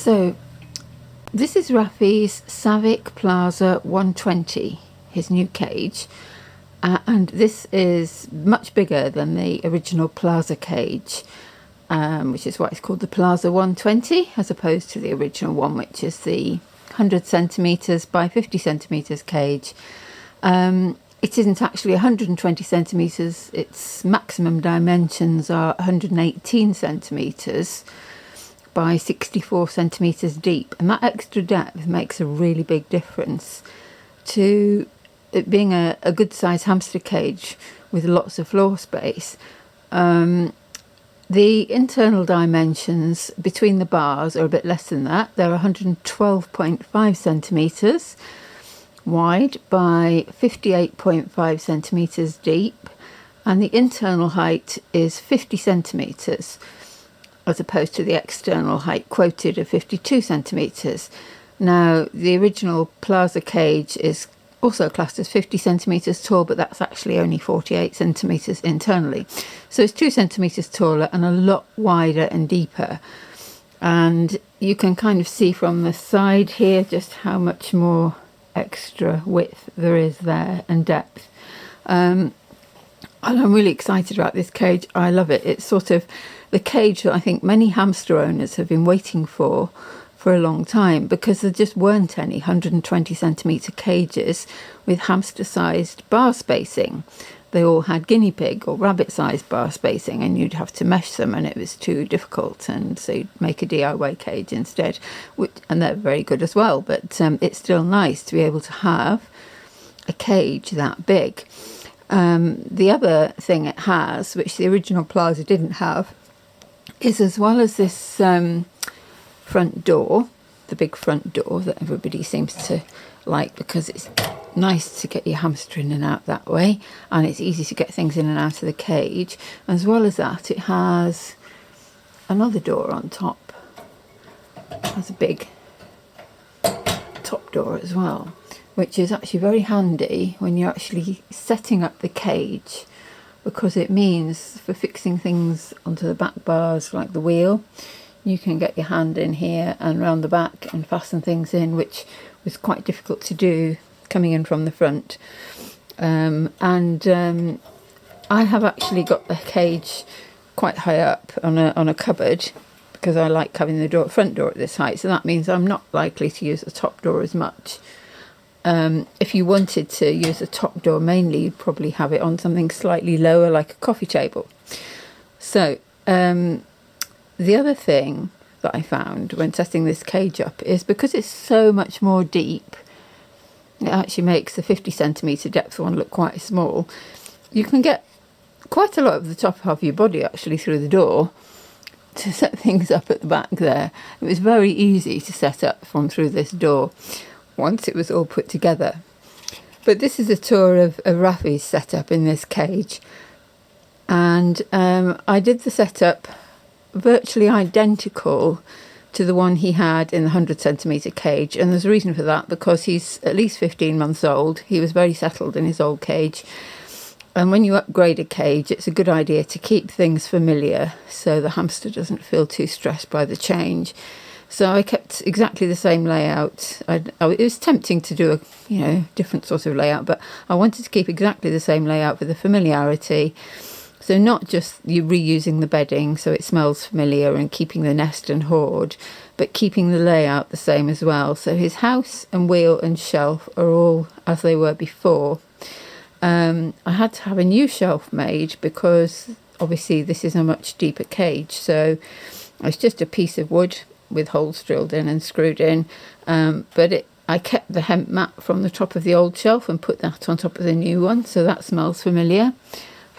So this is Rafi's Savic Plaza 120, his new cage, and this is much bigger than the original Plaza cage, which is why it's called the Plaza 120 as opposed to the original one, which is the 100 centimetres by 50 centimetres cage. It isn't actually 120 centimetres, its maximum dimensions are 118 centimetres by 64 centimetres deep, and that extra depth makes a really big difference to it being a good sized hamster cage with lots of floor space. The internal dimensions between the bars are a bit less than that. They're 112.5 centimetres wide by 58.5 centimetres deep, and the internal height is 50 centimetres as opposed to the external height quoted of 52 centimetres. Now, the original Plaza cage is also classed as 50 centimetres tall, but that's actually only 48 centimetres internally. So it's 2 centimetres taller and a lot wider and deeper. And you can kind of see from the side here just how much more extra width there is there and depth. And I'm really excited about this cage. I love it. It's sort of the cage that I think many hamster owners have been waiting for a long time, because there just weren't any 120 centimetre cages with hamster sized bar spacing. They all had guinea pig or rabbit sized bar spacing, and you'd have to mesh them and it was too difficult, and so you'd make a DIY cage instead, and they're very good as well, but it's still nice to be able to have a cage that big. The other thing it has, which the original Plaza didn't have, is as well as this front door, the big front door that everybody seems to like because it's nice to get your hamster in and out that way, and it's easy to get things in and out of the cage. As well as that, it has another door on top. It has a big top door as well, which is actually very handy when you're actually setting up the cage, because it means for fixing things onto the back bars like the wheel, you can get your hand in here and round the back and fasten things in, which was quite difficult to do coming in from the front. I have actually got the cage quite high up on a cupboard, because I like having the front door at this height, so that means I'm not likely to use the top door as much. If you wanted to use the top door mainly, you'd probably have it on something slightly lower, like a coffee table. So the other thing that I found when setting this cage up is, because it's so much more deep, it actually makes the 50 centimetre depth one look quite small. You can get quite a lot of the top half of your body actually through the door to set things up at the back there. It was very easy to set up from through this door once it was all put together. But this is a tour of Rafi's setup in this cage, and I did the setup virtually identical to the one he had in the 100 centimetre cage, and there's a reason for that, because he's at least 15 months old. He was very settled in his old cage, and when you upgrade a cage, it's a good idea to keep things familiar so the hamster doesn't feel too stressed by the change. So I kept exactly the same layout. It was tempting to do a different sort of layout, but I wanted to keep exactly the same layout for the familiarity. So not just you reusing the bedding so it smells familiar and keeping the nest and hoard, but keeping the layout the same as well. So his house and wheel and shelf are all as they were before. I had to have a new shelf made because obviously this is a much deeper cage. So it's just a piece of wood with holes drilled in and screwed in. I kept the hemp mat from the top of the old shelf and put that on top of the new one, so that smells familiar.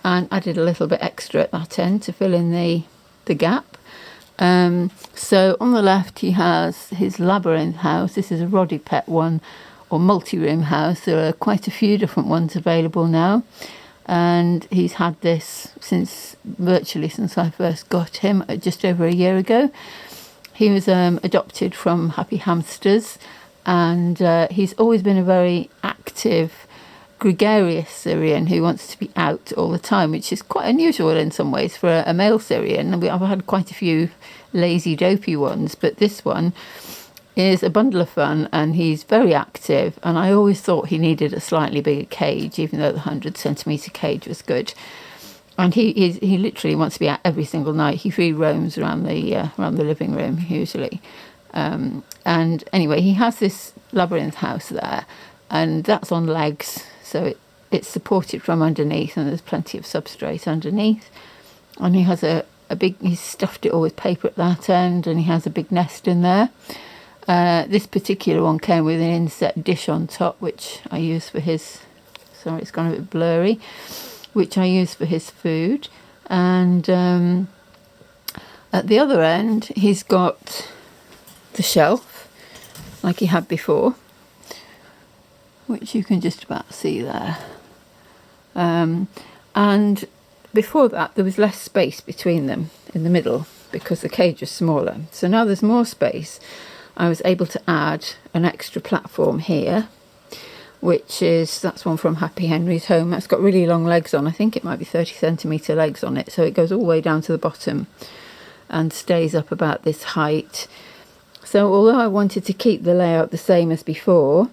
And added a little bit extra at that end to fill in the gap. So on the left he has his labyrinth house. This is a Rodipet one, or multi-room house. There are quite a few different ones available now, and he's had this virtually since I first got him just over a year ago. He was adopted from Happy Hamsters, and he's always been a very active, gregarious Syrian who wants to be out all the time, which is quite unusual in some ways for a male Syrian. I've had quite a few lazy, dopey ones, but this one is a bundle of fun and he's very active, and I always thought he needed a slightly bigger cage, even though the 100 centimetre cage was good. And he literally wants to be out every single night. He free roams around the living room usually. And anyway, he has this labyrinth house there, and that's on legs, so it's supported from underneath, and there's plenty of substrate underneath. And he has he's stuffed it all with paper at that end, and he has a big nest in there. This particular one came with an inset dish on top, which I use for his, sorry it's gone a bit blurry, which I use for his food. And at the other end he's got the shelf like he had before, which you can just about see there. And before that there was less space between them in the middle because the cage was smaller. So now there's more space. I was able to add an extra platform here, that's one from Happy Henry's home. That's got really long legs on. I think it might be 30 centimetre legs on it, so it goes all the way down to the bottom and stays up about this height. So although I wanted to keep the layout the same as before,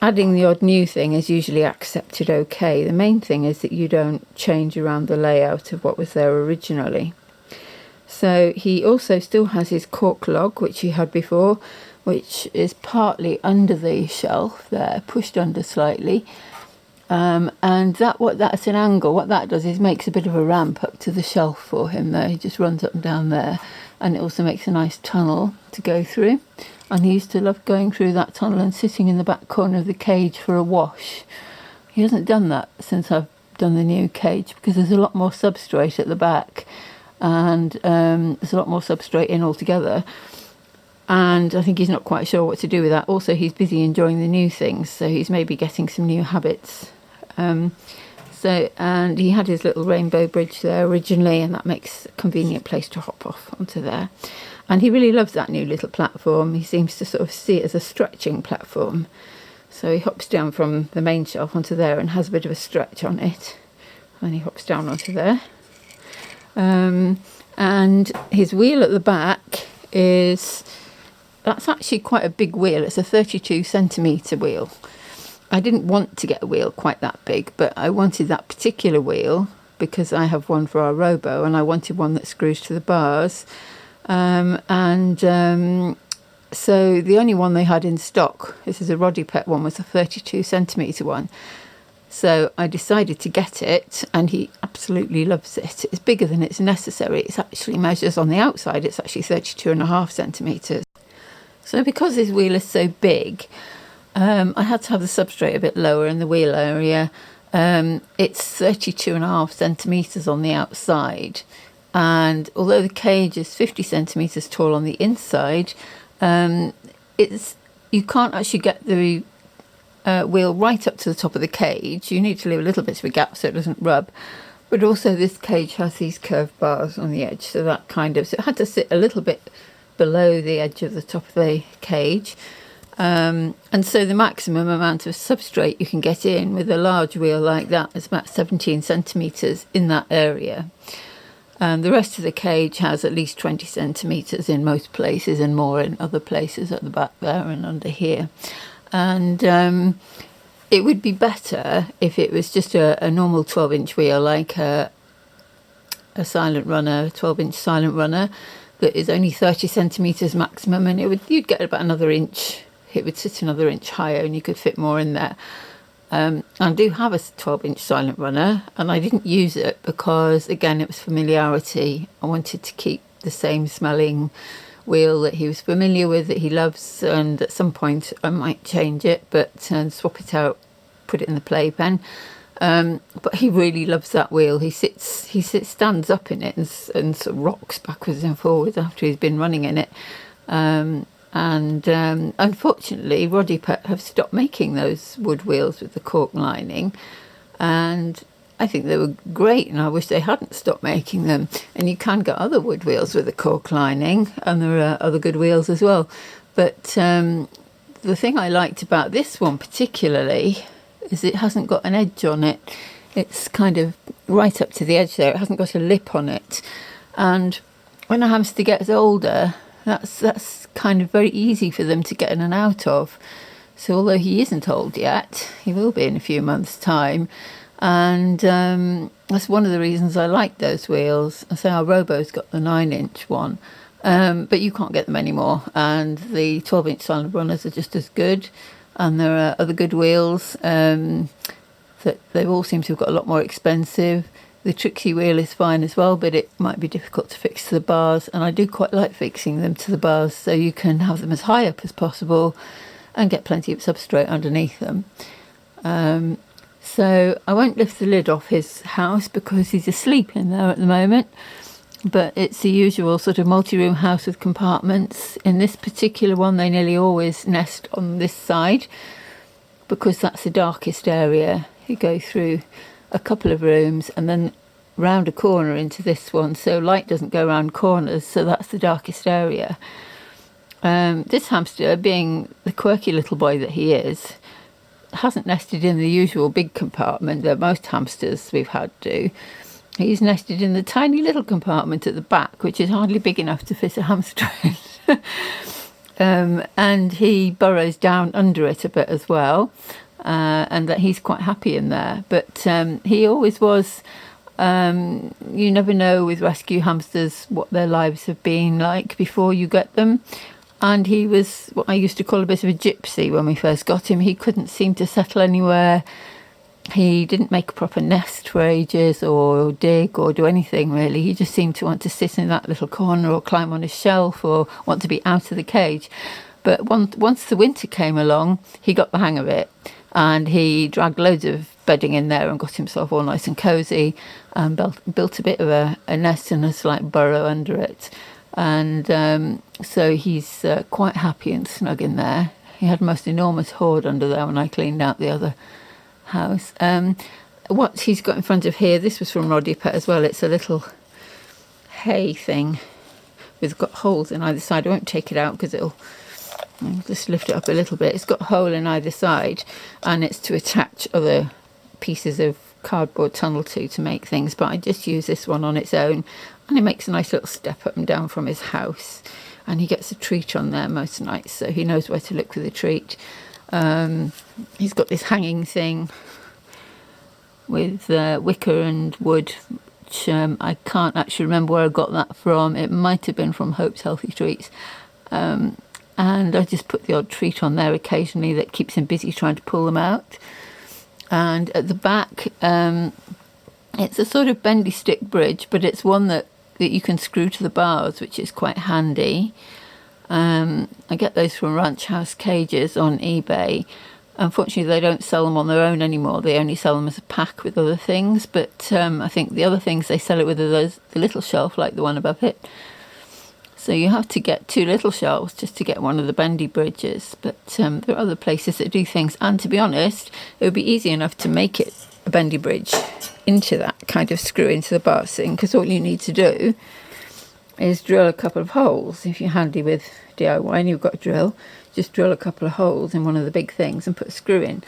adding the odd new thing is usually accepted okay. The main thing is that you don't change around the layout of what was there originally. So he also still has his cork log, which he had before, which is partly under the shelf there, pushed under slightly. And that's an angle. What that does is makes a bit of a ramp up to the shelf for him there. He just runs up and down there, and it also makes a nice tunnel to go through. And he used to love going through that tunnel and sitting in the back corner of the cage for a wash. He hasn't done that since I've done the new cage, because there's a lot more substrate at the back, and there's a lot more substrate in altogether, and I think he's not quite sure what to do with that. Also, he's busy enjoying the new things, so he's maybe getting some new habits. And he had his little rainbow bridge there originally, and that makes a convenient place to hop off onto there. And he really loves that new little platform. He seems to sort of see it as a stretching platform, so he hops down from the main shelf onto there and has a bit of a stretch on it, and he hops down onto there. And his wheel at the back that's actually quite a big wheel. It's a 32 centimetre wheel. I didn't want to get a wheel quite that big, but I wanted that particular wheel because I have one for our robo, and I wanted one that screws to the bars. So the only one they had in stock, this is a Rodipet one, was a 32 centimetre one. So I decided to get it, and he absolutely loves it. It's bigger than it's necessary. It actually measures on the outside, it's actually 32.5 centimetres. So because this wheel is so big, I had to have the substrate a bit lower in the wheel area. It's 32.5 centimetres on the outside, and although the cage is 50 centimetres tall on the inside, you can't actually get the wheel right up to the top of the cage. You need to leave a little bit of a gap so it doesn't rub. But also this cage has these curved bars on the edge, so it had to sit a little bit below the edge of the top of the cage. And so the maximum amount of substrate you can get in with a large wheel like that is about 17 centimetres in that area. The rest of the cage has at least 20 centimetres in most places, and more in other places at the back there and under here. And it would be better if it was just a normal 12-inch wheel, like a silent runner, 12-inch silent runner, that is only 30 centimetres maximum, and you'd get about another inch. It would sit another inch higher, and you could fit more in there. I do have a 12-inch silent runner, and I didn't use it because, again, it was familiarity. I wanted to keep the same smelling wheel that he was familiar with, that he loves, and at some point I might change it, but swap it out, put it in the playpen. But he really loves that wheel. He stands up in it and sort of rocks backwards and forwards after he's been running in it. Unfortunately, Rodipet have stopped making those wood wheels with the cork lining, and I think they were great, and I wish they hadn't stopped making them. And you can get other wood wheels with a cork lining, and there are other good wheels as well. But the thing I liked about this one particularly is it hasn't got an edge on it. It's kind of right up to the edge there. It hasn't got a lip on it. And when a hamster gets older, that's kind of very easy for them to get in and out of. So although he isn't old yet, he will be in a few months' time. And that's one of the reasons I like those wheels. I say our Robo's got the 9-inch one, but you can't get them anymore. And the 12-inch silent runners are just as good. And there are other good wheels that they all seem to have got a lot more expensive. The Trixie wheel is fine as well, but it might be difficult to fix to the bars. And I do quite like fixing them to the bars so you can have them as high up as possible and get plenty of substrate underneath them. So I won't lift the lid off his house because he's asleep in there at the moment. But it's the usual sort of multi-room house with compartments. In this particular one, they nearly always nest on this side because that's the darkest area. You go through a couple of rooms and then round a corner into this one, so light doesn't go around corners, so that's the darkest area. This hamster, being the quirky little boy that he is, hasn't nested in the usual big compartment that most hamsters we've had do. He's nested in the tiny little compartment at the back, which is hardly big enough to fit a hamster in. And he burrows down under it a bit as well, and that he's quite happy in there. But he always was, you never know with rescue hamsters what their lives have been like before you get them. And he was what I used to call a bit of a gypsy when we first got him. He couldn't seem to settle anywhere. He didn't make a proper nest for ages or dig or do anything really. He just seemed to want to sit in that little corner or climb on a shelf or want to be out of the cage. But once the winter came along, he got the hang of it and he dragged loads of bedding in there and got himself all nice and cosy and built a bit of a nest and a slight burrow under it. And so he's quite happy and snug in there. He had a most enormous hoard under there when I cleaned out the other house. What he's got in front of here, this was from Rodipet as well. It's a little hay thing with got holes in either side. I won't take it out because I'll just lift it up a little bit. It's got a hole in either side and it's to attach other pieces of cardboard tunnel to make things, but I just use this one on its own and it makes a nice little step up and down from his house, and he gets a treat on there most nights, so he knows where to look for the treat. He's got this hanging thing with wicker and wood, which I can't actually remember where I got that from. It might have been from Hope's Healthy Treats. And I just put the odd treat on there occasionally that keeps him busy trying to pull them out. And at the back, it's a sort of bendy stick bridge, but it's one that you can screw to the bars, which is quite handy. I get those from Ranch House Cages on eBay. Unfortunately, they don't sell them on their own anymore. They only sell them as a pack with other things. But I think the other things they sell it with are the little shelf, like the one above it. So you have to get 2 little shelves just to get one of the bendy bridges. But there are other places that do things. And to be honest, it would be easy enough to make it a bendy bridge into that kind of screw into the bar thing, because all you need to do is drill a couple of holes. If you're handy with DIY and you've got a drill, just drill a couple of holes in one of the big things and put a screw in.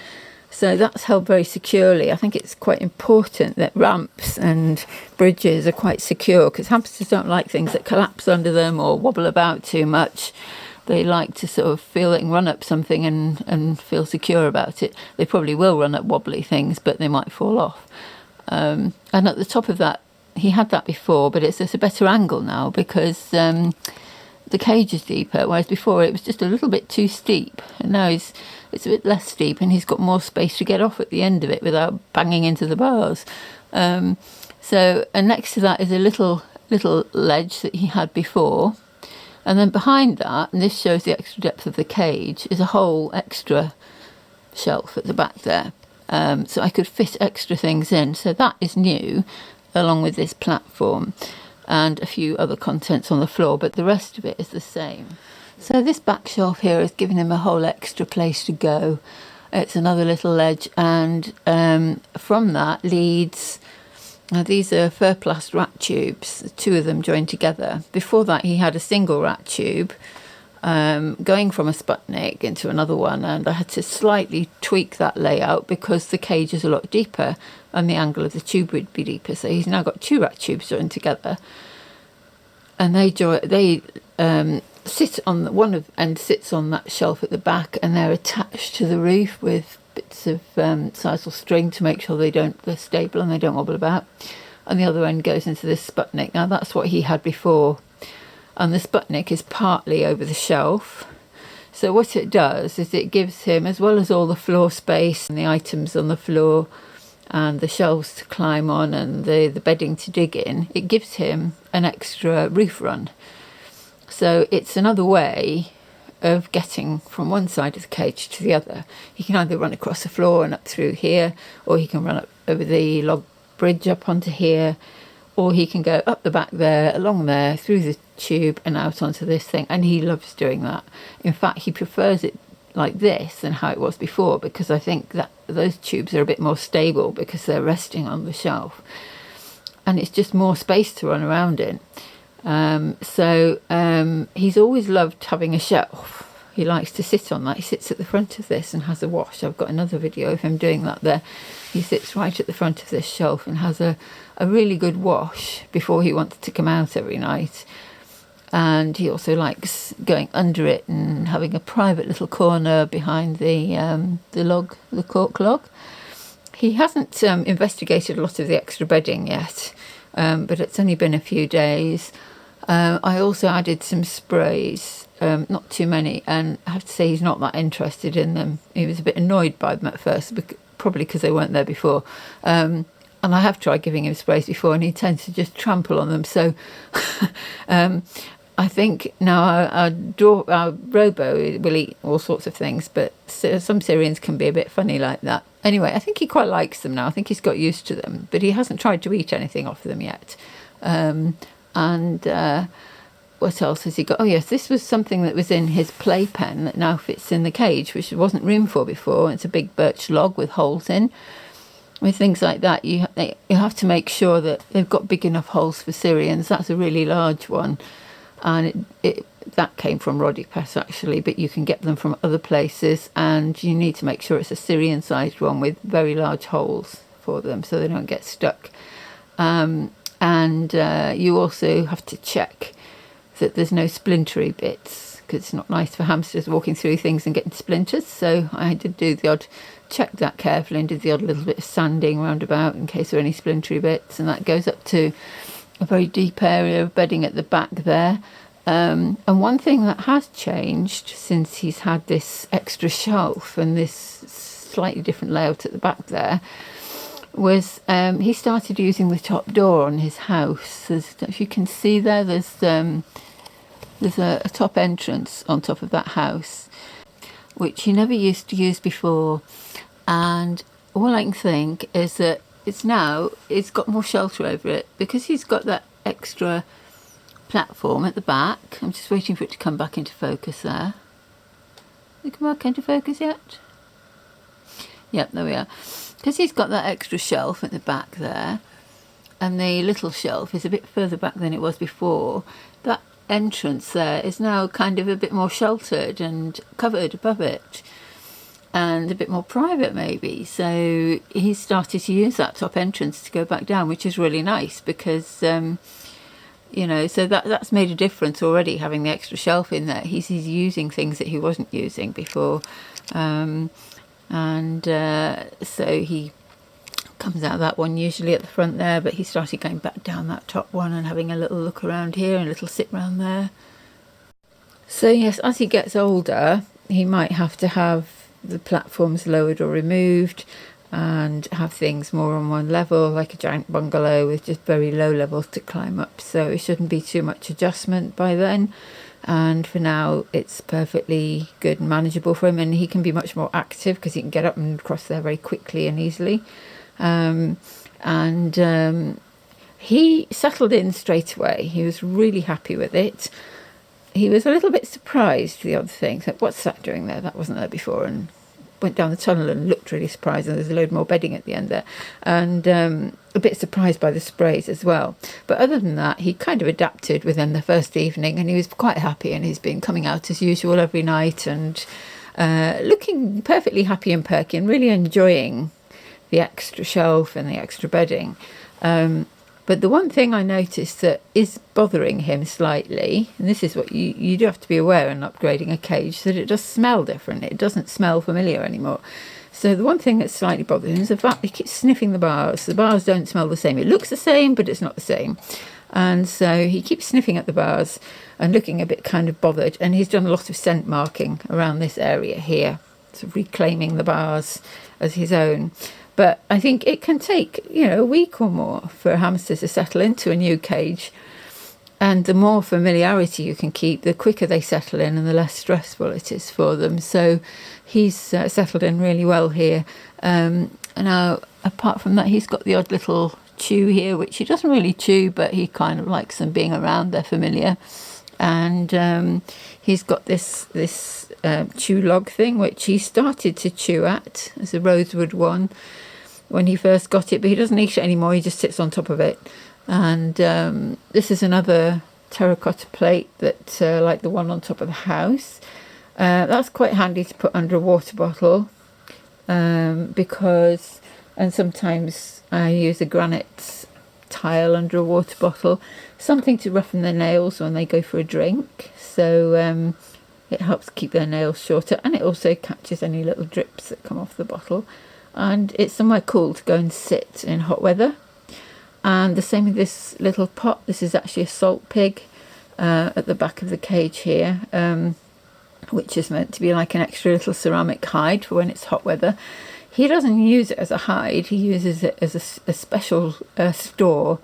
So that's held very securely. I think it's quite important that ramps and bridges are quite secure, because hamsters don't like things that collapse under them or wobble about too much. They like to sort of feel they can run up something and feel secure about it. They probably will run up wobbly things, but they might fall off. And at the top of that, he had that before, but it's at a better angle now because the cage is deeper, whereas before it was just a little bit too steep. And now it's a bit less steep and he's got more space to get off at the end of it without banging into the bars. And next to that is a little ledge that he had before. And then behind that, and this shows the extra depth of the cage, is a whole extra shelf at the back there. So I could fit extra things in. So that is new, along with this platform and a few other contents on the floor, but the rest of it is the same. So this back shelf here has given him a whole extra place to go. It's another little ledge, and from that leads... Now these are Furplast rat tubes, 2 of them joined together. Before that he had a single rat tube, going from a Sputnik into another one, and I had to slightly tweak that layout because the cage is a lot deeper and the angle of the tube would be deeper. So he's now got two rat tubes joined together, and they sit on one of and sits on that shelf at the back, and they're attached to the roof with bits of sisal string to make sure they're stable and they don't wobble about. And the other end goes into this Sputnik. Now that's what he had before, and the Sputnik is partly over the shelf. So what it does is it gives him, as well as all the floor space and the items on the floor and the shelves to climb on and the bedding to dig in, it gives him an extra roof run. So it's another way of getting from one side of the cage to the other. He can either run across the floor and up through here, or he can run up over the log bridge up onto here, or he can go up the back there, along there, through the tube and out onto this thing. And he loves doing that. In fact, he prefers it like this than how it was before, because I think that those tubes are a bit more stable because they're resting on the shelf, and it's just more space to run around in. He's always loved having a shelf. He likes to sit on that. He sits at the front of this and has a wash. I've got another video of him doing that there. He sits right at the front of this shelf and has a really good wash before he wants to come out every night. And he also likes going under it and having a private little corner behind the cork log. He hasn't investigated a lot of the extra bedding yet, but it's only been a few days. I also added some sprays, not too many, and I have to say he's not that interested in them. He was a bit annoyed by them at first, probably because they weren't there before. And I have tried giving him sprays before, and he tends to just trample on them. So I think now our Robo will eat all sorts of things, but some Syrians can be a bit funny like that. Anyway, I think he quite likes them now. I think he's got used to them, but he hasn't tried to eat anything off them yet. What else has he got? Oh yes, this was something that was in his playpen that now fits in the cage, which there wasn't room for before. It's a big birch log with holes in. With things like that, you have to make sure that they've got big enough holes for Syrians. That's a really large one, and that came from Rodipet actually, but you can get them from other places, and you need to make sure it's a Syrian-sized one with very large holes for them so they don't get stuck. You also have to check that there's no splintery bits, because it's not nice for hamsters walking through things and getting splinters. So I did do the odd, check that carefully, and did the odd little bit of sanding round about in case there are any splintery bits. And that goes up to a very deep area of bedding at the back there. And one thing that has changed since he's had this extra shelf and this slightly different layout at the back there was he started using the top door on his house. If you can see there's a top entrance on top of that house, which he never used to use before. And all I can think is that it's got more shelter over it because he's got that extra platform at the back. I'm just waiting for it to come back into focus there. Has it come back into focus yet? Yep, there we are. Because he's got that extra shelf at the back there, and the little shelf is a bit further back than it was before, that entrance there is now kind of a bit more sheltered and covered above it, and a bit more private maybe. So he's started to use that top entrance to go back down, which is really nice because, so that's made a difference already, having the extra shelf in there. He's using things that he wasn't using before. So he comes out of that one usually at the front there, but he started going back down that top one and having a little look around here and a little sit round there. So yes, as he gets older, he might have to have the platforms lowered or removed and have things more on one level, like a giant bungalow with just very low levels to climb up. So it shouldn't be too much adjustment by then. And for now, it's perfectly good and manageable for him, and he can be much more active because he can get up and across there very quickly and easily. He settled in straight away. He was really happy with it. He was a little bit surprised, the other thing, that what's that doing there? That wasn't there before. went down the tunnel and looked really surprised, and there's a load more bedding at the end there, and a bit surprised by the sprays as well. But other than that, he kind of adapted within the first evening, and he was quite happy, and he's been coming out as usual every night, and looking perfectly happy and perky, and really enjoying the extra shelf and the extra bedding. But the one thing I noticed that is bothering him slightly, and this is what you do have to be aware in upgrading a cage, that it does smell different. It doesn't smell familiar anymore. So the one thing that's slightly bothering him is the fact he keeps sniffing the bars. The bars don't smell the same. It looks the same, but it's not the same. And so he keeps sniffing at the bars and looking a bit kind of bothered. And he's done a lot of scent marking around this area here, sort of reclaiming the bars as his own. But I think it can take, a week or more for a hamster to settle into a new cage. And the more familiarity you can keep, the quicker they settle in and the less stressful it is for them. So he's settled in really well here. Now, apart from that, he's got the odd little chew here, which he doesn't really chew, but he kind of likes them being around. They're familiar. And he's got this chew log thing, which he started to chew at as a rosewood one when he first got it, but he doesn't eat it anymore. He just sits on top of it. And this is another terracotta plate that like the one on top of the house. That's quite handy to put under a water bottle because, and sometimes I use a granite tile under a water bottle, something to roughen their nails when they go for a drink. So it helps keep their nails shorter, and it also catches any little drips that come off the bottle. And it's somewhere cool to go and sit in hot weather. And the same with this little pot. This is actually a salt pig at the back of the cage here, which is meant to be like an extra little ceramic hide for when it's hot weather. He doesn't use it as a hide. He uses it as a special store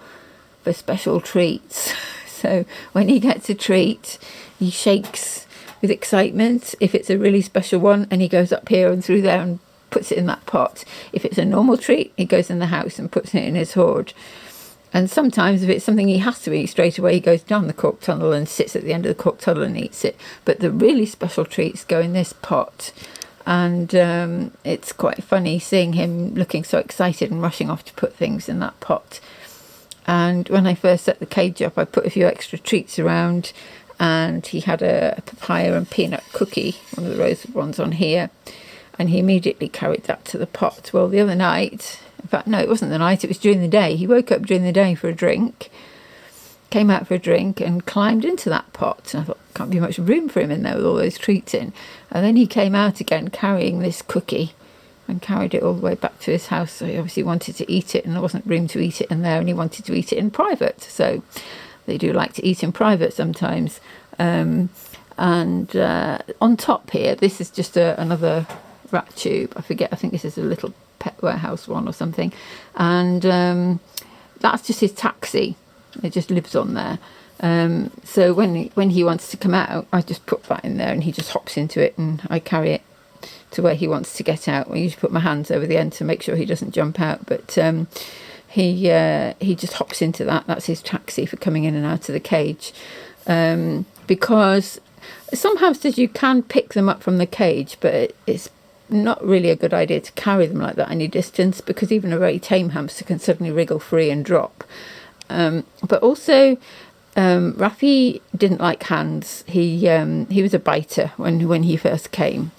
for special treats. So when he gets a treat, he shakes with excitement if it's a really special one, and he goes up here and through there and puts it in that pot. If it's a normal treat, he goes in the house and puts it in his hoard. And sometimes if it's something he has to eat straight away, he goes down the cork tunnel and sits at the end of the cork tunnel and eats it. But the really special treats go in this pot. And it's quite funny seeing him looking so excited and rushing off to put things in that pot. And when I first set the cage up, I put a few extra treats around, and he had a papaya and peanut cookie, one of the roasted ones on here, and he immediately carried that to the pot. Well, the other night, in fact, no, it wasn't the night, it was during the day. He woke up during the day for a drink, came out for a drink and climbed into that pot. And I thought, can't be much room for him in there with all those treats in. And then he came out again carrying this cookie and carried it all the way back to his house. So he obviously wanted to eat it, and there wasn't room to eat it in there, and he wanted to eat it in private. So they do like to eat in private sometimes. And on top here, this is just another rat tube. I forget, I think this is a little pet warehouse one or something. And that's just his taxi. It just lives on there. So when he wants to come out, I just put that in there, and he just hops into it, and I carry it to where he wants to get out. I usually put my hands over the end to make sure he doesn't jump out, but he just hops into that. That's his taxi for coming in and out of the cage. Because some hamsters, you can pick them up from the cage, but it's not really a good idea to carry them like that any distance, because even a very tame hamster can suddenly wriggle free and drop. But also, Rafi didn't like hands. He was a biter when he first came,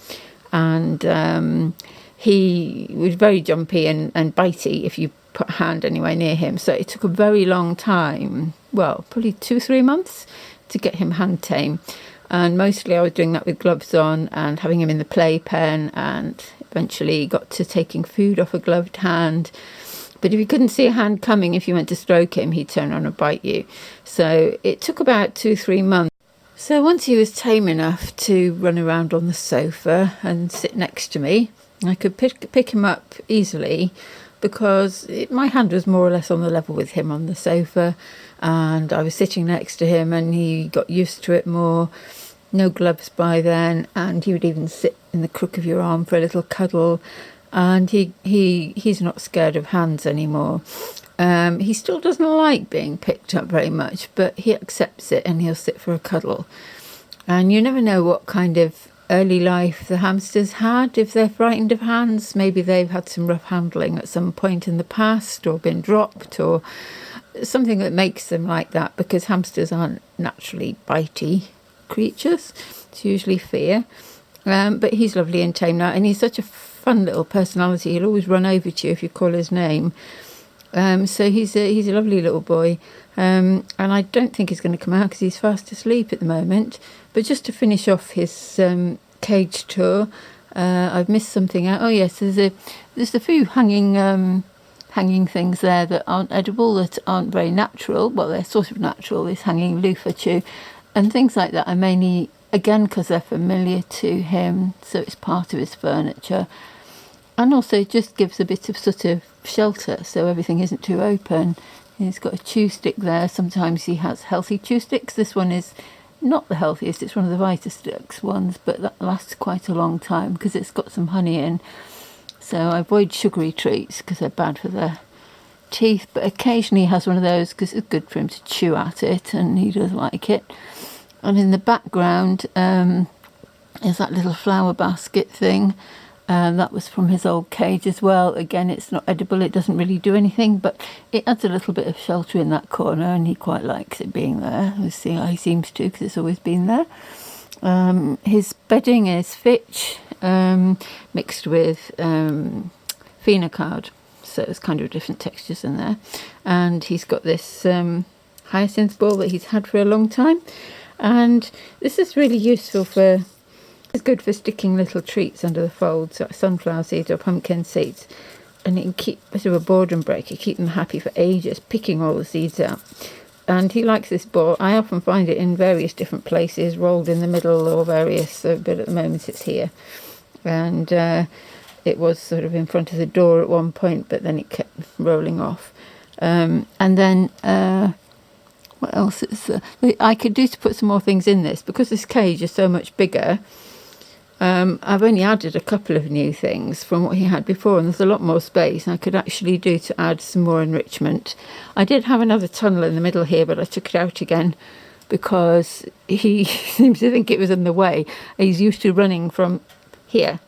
and he was very jumpy and bitey if you put a hand anywhere near him. So it took a very long time, well, probably 2-3 months, to get him hand tame. And mostly I was doing that with gloves on and having him in the playpen, and eventually got to taking food off a gloved hand. But if you couldn't see a hand coming, if you went to stroke him, he'd turn around and bite you. So it took about 2-3 months. So once he was tame enough to run around on the sofa and sit next to me, I could pick him up easily, because my hand was more or less on the level with him on the sofa, and I was sitting next to him, and he got used to it more. No gloves by then, and he would even sit in the crook of your arm for a little cuddle. And he's not scared of hands anymore. He still doesn't like being picked up very much, but he accepts it, and he'll sit for a cuddle. And you never know what kind of early life the hamsters had. If they're frightened of hands, maybe they've had some rough handling at some point in the past, or been dropped, or something that makes them like that, because hamsters aren't naturally bitey creatures. It's usually fear. But he's lovely and tame now, and he's such a fun little personality. He'll always run over to you if you call his name. So he's a lovely little boy, and I don't think he's going to come out because he's fast asleep at the moment. But just to finish off his cage tour, I've missed something out. Oh yes, there's a few hanging things there that aren't edible, that aren't very natural. Well, they're sort of natural. This hanging loofah chew and things like that are mainly, again, because they're familiar to him, so it's part of his furniture. And also it just gives a bit of sort of shelter, so everything isn't too open. He's got a chew stick there. Sometimes he has healthy chew sticks. This one is not the healthiest. It's one of the Vitasticks ones, but that lasts quite a long time because it's got some honey in. So I avoid sugary treats because they're bad for their teeth, but occasionally he has one of those because it's good for him to chew at it, and he does like it. And in the background is that little flower basket thing. That was from his old cage as well. Again, it's not edible, it doesn't really do anything, but it adds a little bit of shelter in that corner, and he quite likes it being there. We'll see how he seems to, because it's always been there. His bedding is Fitch, mixed with phenocard, so it's kind of different textures in there. And he's got this hyacinth ball that he's had for a long time, and this is really useful for... It's good for sticking little treats under the folds, like sunflower seeds or pumpkin seeds, and it can keep a bit of a boredom breaker, keep them happy for ages, picking all the seeds out. And he likes this ball. I often find it in various different places, rolled in the middle or various, but at the moment it's here. And it was sort of in front of the door at one point, but then it kept rolling off. And then... what else is I could do to put some more things in this, because this cage is so much bigger. I've only added a couple of new things from what he had before, and there's a lot more space I could actually do to add some more enrichment. I did have another tunnel in the middle here, but I took it out again because he seems to think it was in the way. He's used to running from here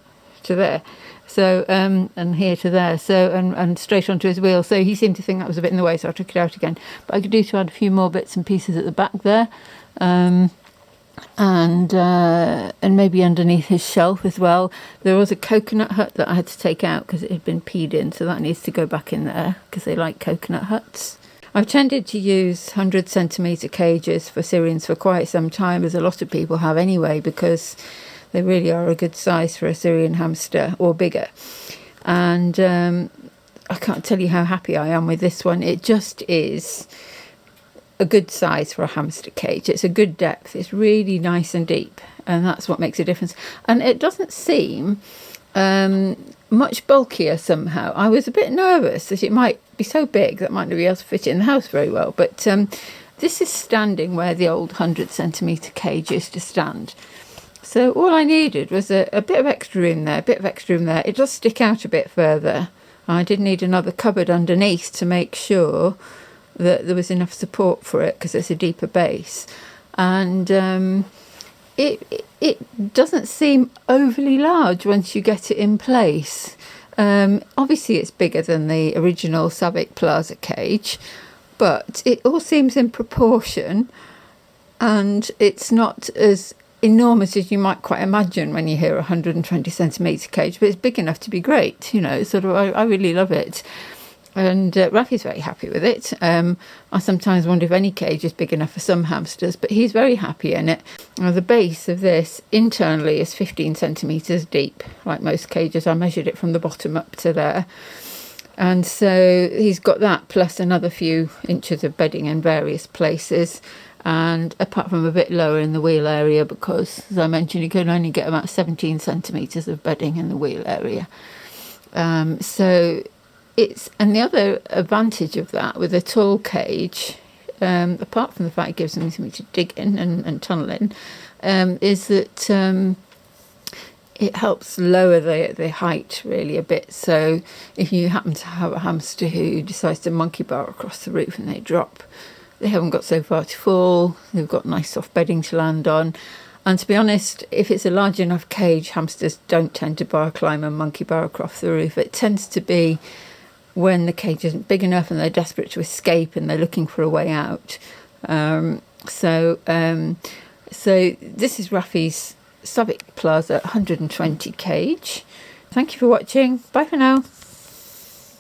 to there, so and here to there, so and straight onto his wheel, so he seemed to think that was a bit in the way, so I took it out again. But I could do to add a few more bits and pieces at the back there, and maybe underneath his shelf as well. There was a coconut hut that I had to take out because it had been peed in, so that needs to go back in there because they like coconut huts. I've tended to use 100 centimetre cages for Syrians for quite some time, as a lot of people have anyway, because they really are a good size for a Syrian hamster, or bigger. And I can't tell you how happy I am with this one. It just is a good size for a hamster cage. It's a good depth. It's really nice and deep, and that's what makes a difference. And it doesn't seem much bulkier somehow. I was a bit nervous that it might be so big that might not be able to fit it in the house very well, but this is standing where the old 100 centimetre cage used to stand. So all I needed was a bit of extra room there, a bit of extra room there. It does stick out a bit further. I did need another cupboard underneath to make sure that there was enough support for it, because it's a deeper base. And it doesn't seem overly large once you get it in place. Obviously it's bigger than the original Savic Plaza cage, but it all seems in proportion, and it's not as enormous as you might quite imagine when you hear a 120 centimetre cage, but it's big enough to be great, you know. Sort of, I really love it, and Rafi's very happy with it. I sometimes wonder if any cage is big enough for some hamsters, but he's very happy in it. Now, the base of this internally is 15 centimetres deep, like most cages. I measured it from the bottom up to there, and so he's got that plus another few inches of bedding in various places. And apart from a bit lower in the wheel area, because, as I mentioned, you can only get about 17 centimetres of bedding in the wheel area. So it's, and the other advantage of that with a tall cage, apart from the fact it gives them something to dig in and tunnel in, is that it helps lower the height really a bit. So if you happen to have a hamster who decides to monkey bar across the roof and they drop, they haven't got so far to fall, they've got nice soft bedding to land on, And to be honest, if it's a large enough cage, hamsters don't tend to bar climb and monkey bar across the roof. It tends to be when the cage isn't big enough and they're desperate to escape and they're looking for a way out. So this is Rafi's Savic Plaza 120 cage. Thank you for watching. Bye for now.